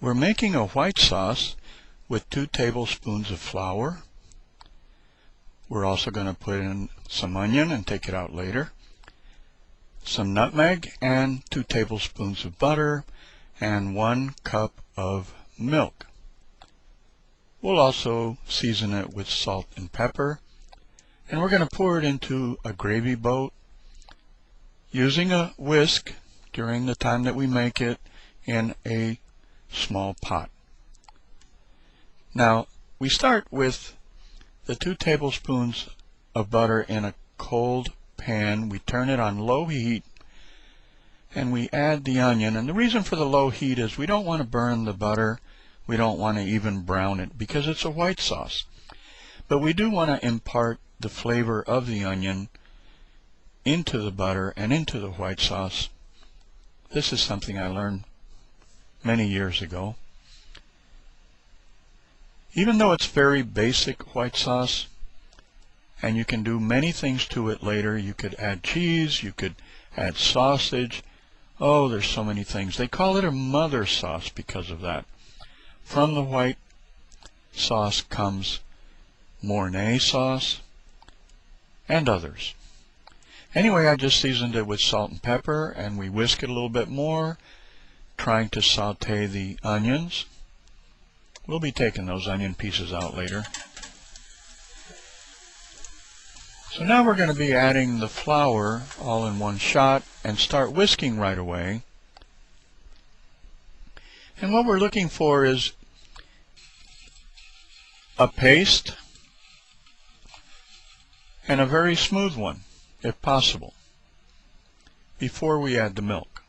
We're making a white sauce with 2 tablespoons of flour. We're also going to put in some onion and take it out later, some nutmeg, and 2 tablespoons of butter, and 1 cup of milk. We'll also season it with salt and pepper, and we're going to pour it into a gravy boat using a whisk during the time that we make it in a small pot. Now, we start with the 2 tablespoons of butter in a cold pan. We turn it on low heat and we add the onion. And the reason for the low heat is we don't want to burn the butter. We don't want to even brown it because it's a white sauce. But we do want to impart the flavor of the onion into the butter and into the white sauce. This is something I learned many years ago. Even though it's very basic white sauce, and you can do many things to it later, you could add cheese, you could add sausage. Oh, there's so many things. They call it a mother sauce because of that. From the white sauce comes Mornay sauce and others. Anyway, I just seasoned it with salt and pepper, and we whisk it a little bit more, trying to saute the onions. We'll be taking those onion pieces out later. So now we're going to be adding the flour all in one shot and start whisking right away. And what we're looking for is a paste and a very smooth one, if possible, before we add the milk.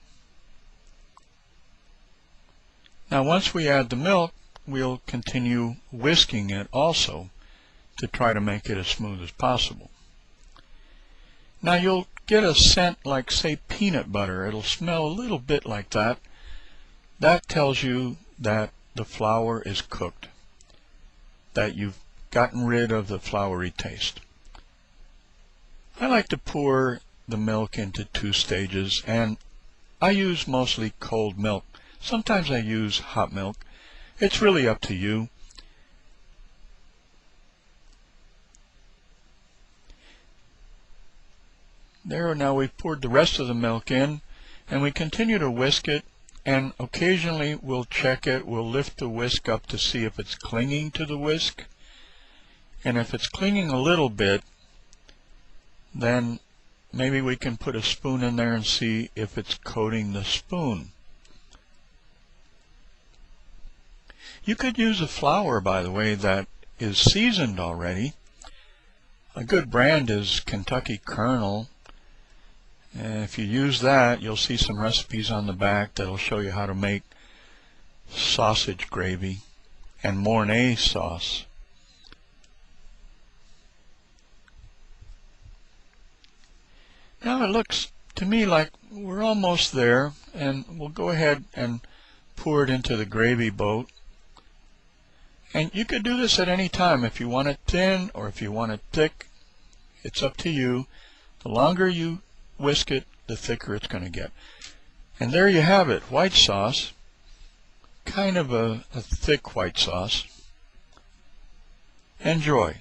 Now once we add the milk, we'll continue whisking it also to try to make it as smooth as possible. Now you'll get a scent like, say, peanut butter. It'll smell a little bit like that. That tells you that the flour is cooked, that you've gotten rid of the floury taste. I like to pour the milk into 2 stages, and I use mostly cold milk. Sometimes I use hot milk. It's really up to you. There, now we've poured the rest of the milk in, and we continue to whisk it, and occasionally we'll check it. We'll lift the whisk up to see if it's clinging to the whisk, and if it's clinging a little bit, then maybe we can put a spoon in there and see if it's coating the spoon. You could use a flour, by the way, that is seasoned already. A good brand is Kentucky Colonel. And if you use that, you'll see some recipes on the back that'll show you how to make sausage gravy and Mornay sauce. Now it looks to me like we're almost there, and we'll go ahead and pour it into the gravy boat. And you could do this at any time if you want it thin or if you want it thick. It's up to you. The longer you whisk it, the thicker it's going to get. And there you have it, white sauce. Kind of a thick white sauce. Enjoy.